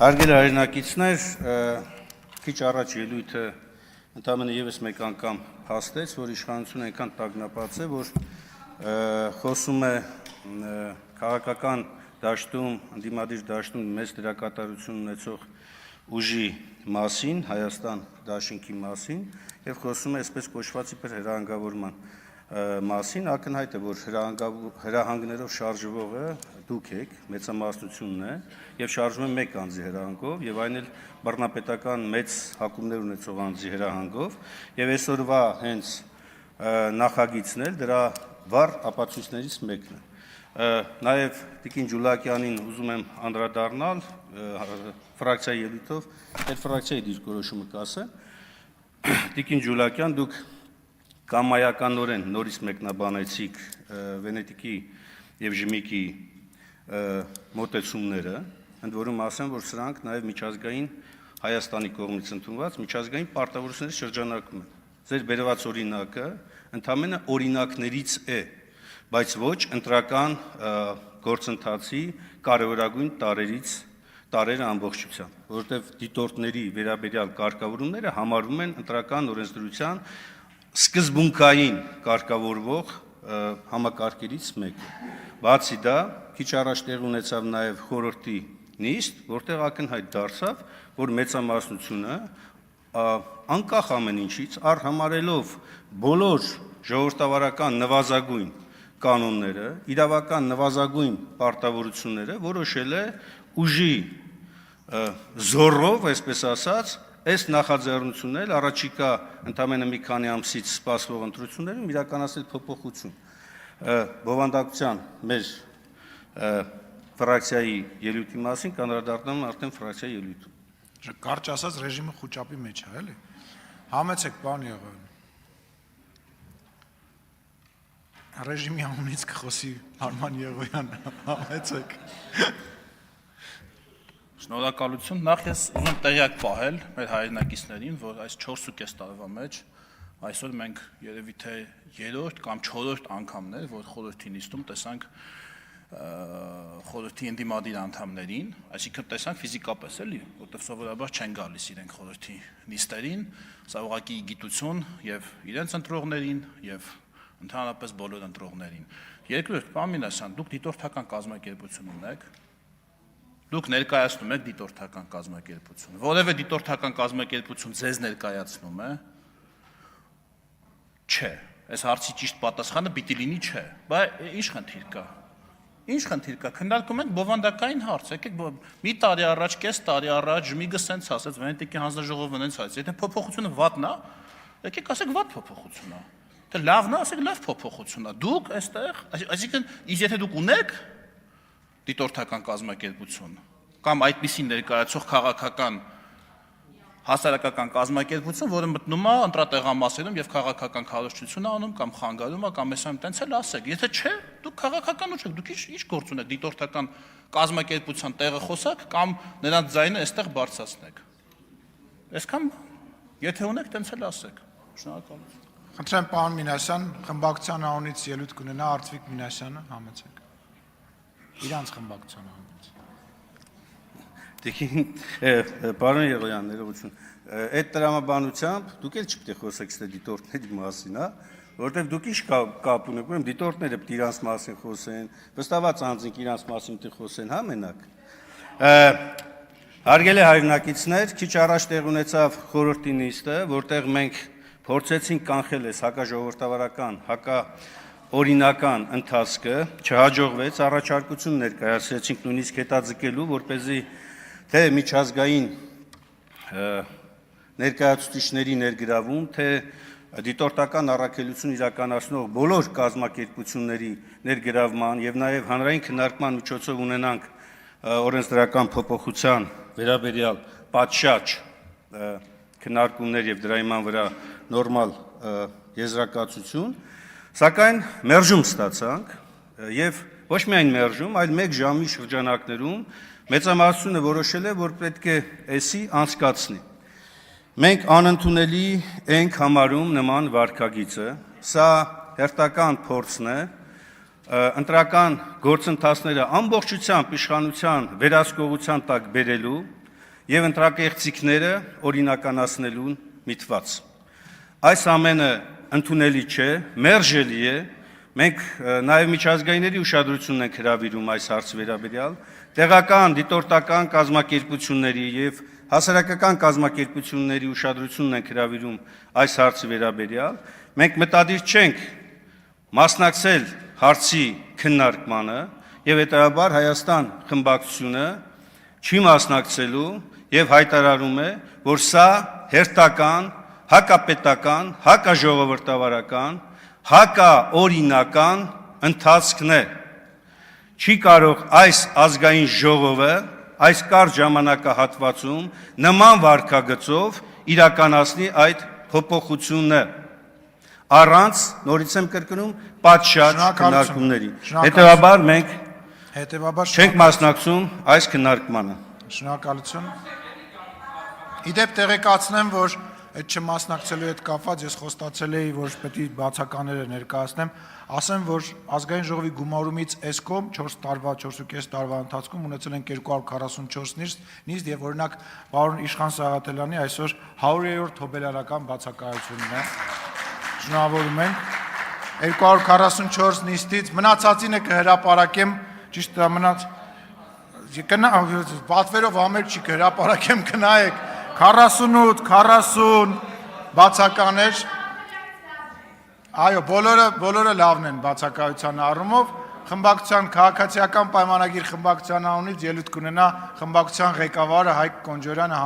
Հարգելի հայրենակիցներ, քիչ առաջ ելույթը ընդամենը ևս մեկ անգամ հաստեց, որ իշխանությունը այնքան տագնապած է, որ խոսում է քաղաքական դաշտում, ընդդիմադիր դաշտում մեծ դերակատարություն ունեցող ուժի մասին, Հայաստան դաշինքի մասին, եւ խոսում է այսպես կոչված իբր հրահանգավորման մասին, ակնհայտ է, որ հրահանգներով շարժվողը դուք եք, մեծամասնությունն է, եւ շարժվում է մեկ անձի հրահանգով, եւ այն էլ բռնապետական մեծ հակումներ ունեցող անձի հրահանգով, եւ այսօրվա հենց նախագիծն էլ դրա վառ ապացույցներից մեկն է։ Նաեւ Տիկին Ջուլակյանին ուզում եմ անդրադառնալ ֆրակցիայի ելույթով, այդ ֆրակցիայի դիրքորոշումը կասեմ։ Տիկին Ջուլակյան, դուք կամայականորեն նորից մեկնաբանեցիք Վենետիկի եւ Ժմիկի մոտեցումները, ընդ որում ասեմ, որ սրանք նաեւ միջազգային Հայաստանի կողմից ընդունված միջազգային պարտավորությունների շրջանակում են։ Ձեր բերված օրինակը ընդամենը օրինակներից է, բայց ոչ ընտրական գործընթացի կարևորագույն տարերը ամբողջությամբ, որովհետեւ դիտորդների վերաբերյալ կարգավորումները համարվում են ընտրական օրենսդրության սկզբունքային կարգավորվող համակարգերից մեկը։ Բացի դա, քիչ առաջ տեղ ունեցավ նաև խորհրդի նիստ, որտեղ ակնհայտ դարձավ, որ մեծամասնությունը անկախ ամեն ինչից, արհամարելով բոլոր ժողովրդավարական նվազագույն կանոնները, իրավական նվազագույն պարտավորությունները, որոշել է ուժի զորով, այսպես ասած, այս նախաձեռնությունն էլ առաջիկա ընդամենը մի քանի ամսից սպասվող ընտրություններում իրականացնել փոփոխություն։ Բովանդակության մեր ֆրակցիայի ելույթի մասին կանդրադառնամ արդեն ֆրակցիայի ելույթում։ Կարճ ասած ռեժիմը խոճապի մեջ է, էլի։ Համեցեք, պարոն Եղոյան։ Ռեժիմի անունից կխոսի Արման Եղոյանը, համեցեք։ Շնորհակալություն, նախ ես ուզում եմ տեղյակ պահել մեր հայրենակիցներին, որ այս 4.5 տարվա մեջ այսօր մենք երևի թե 3-րդ կամ 4-րդ անգամն է, որ խորհրդի նիստում տեսանք խորհրդի ընդդիմադիր անդամներին, այսինքն տեսանք ֆիզիկապես էլի, որտեղ սովորաբար չեն գալիս իրենք խորհրդի նիստերին, սա ուղղակի գիտություն եւ իրենց ընտրողներին եւ ընդհանրապես բոլոր ընտրողներին։ Երկրորդ, պարոն Մինասյան, դուք դիտորդական կազմակերպություն ունեք։ Դուք ներկայացնում եք դիտորդական կազմակերպություն։ Որևէ դիտորդական կազմակերպություն ձեզ ներկայացնում է։ Չէ։ Այս հարցի ճիշտ պատասխանը պիտի լինի չէ։ Բայց ինչ խնդիր կա։ Ինչ խնդիր կա։ Քննարկում ենք բովանդակային հարց։ Եկեք մի տարի առաջ, կես տարի առաջ Ժմիգը սենց ասեց, Վենետիկի հանձնաժողովը նենց ասեց։ Եթե փոփոխությունը վատն է, եկեք ասեք վատ փոփոխություն է։ Թե լավն է, ասեք լավ փոփոխություն է։ Դուք այստեղ, այսինքն, իսկ եթե դուք ունեք դիտորդական կազմակերպություն կամ այդպիսի ներկայացող քաղաքական հասարակական կազմակերպություն, որը մտնում է ընտրատեղամասերում եւ քաղաքական քարոզչություն անում կամ խանգարում է կամ այսօր տենց էլ ասեք։ Եթե չէ, դուք քաղաքական ուժ եք, դուք ինչ գործ ունեք դիտորդական կազմակերպության տեղը խոսակ կամ նրանց ձայնը այստեղ բարձրացնեք։ Այսքան եթե ունեք, տենց էլ ասեք։ Շնորհակալություն։ Խնդրեմ, պարոն Մինասյան, խմբակցության անունից ելույթ կունենա Արծվիկ Մինասյանը, համեցեք։ Իրանց խմբակցության անունից։ Տիկին, պարոն Եղոյան, ներողություն, այդ տրամաբանությամբ դուք էլ չպետք է խոսեք ստե դիտորդների մասին, հա, որովհետև դուք ինչ կապ ունեք, ուրեմն դիտորդները պետք է իրանց մասին խոսեն, վստահված անձինք իրանց մասին պետք է խոսեն, հա, մենակ։ Հարգելի հայրենակիցներ, քիչ առաջ տեղ ունեցավ խորհրդի նիստը, որտեղ մենք փորձեցինք կանխել այս հակաժողովրդավարական, օրինական ընթացքը, չհաջողվեց, առաջարկություն ներկայացրեցինք նույնիսկ հետաձգելու, որպեսզի թե միջազգային ներկայացուցիչների ներգրավում, թե դիտորդական առաքելություն իրականացնող բոլոր կազմակերպությունների ներգրավման եւ նաեւ հանրային քննարկման միջոցով ունենանք օրենսդրական փոփոխության վերաբերյալ պատշաճ քննարկումներ եւ դրա հիման վրա նորմալ եզրակացություն, սակայն մերժում ստացանք եւ ոչ միայն մերժում, այլ 1 ժամի շրջանակներում մեծամասնությունը որոշել է, որ պետք է էսի անցկացնի։ Մենք անընդունելի ենք համարում նման վարքագիծը, սա հերթական փորձն է ընտրական գործընթացները ամբողջությամբ իշխանության վերահսկողության տակ բերելու, եւ ընտրակեղծիքները օրինականացնելուն միտված։ Այս ամենը ընդունելի չէ, մերժելի է։ Մենք նաեւ միջազգայինների ուշադրությունն ենք հրավիրում այս հարցի վերաբերյալ, տեղական դիտորդական կազմակերպությունների եւ հասարակական կազմակերպությունների ուշադրությունն ենք հրավիրում այս հարցի վերաբերյալ։ Մենք մտադիր չենք մասնակցել հարցի քննարկմանը եւ հետեւաբար Հայաստան խմբակցությունը չի մասնակցելու եւ հայտարարում է, որ սա հերթական, հակապետական, հակաժողովրդավարական, հակաօրինական ընթացքն է։ Չի կարող այս ազգային ժողովը այս կարճ ժամանակահատվածում նման վարքագծով իրականացնի այդ փոփոխությունը առանց, նորից եմ կրկնում, պատշաճ քննարկումների։ Հետևաբար մենք չենք մասնակցում այս քննարկմանը։ Շնորհակալություն։ Իդեպ տեղեկացնեմ, որ այդ չմասնակցելու հետ կապված ես խոստացել էի, որ պետք է բացականները ներկայացնեմ, ասեմ, որ ազգային ժողովի գումարումից էսկոմ 4.5 տարվա ընթացքում ունեցել են 244 նիստ եւ օրինակ պարոն Իշխան Սաղաթելյանի այսօր 100-րդ հոբելարական բացակայությունն է։ Շնորհավորում ենք 244 նիստից մնացածինը կհրապարակեմ, ճիշտ է մնաց պատվերով ամեր չի կհրապարակեմ, կնայեք 48, 40 բացականեր, այո, բոլորը լավն են բացակայության առումով, խմբակցության քաղաքացիական պայմանագիր խմբակցության անունից ելույթ կունենա խմբակցության ղեկավարը Հայկ Կոնջորյանը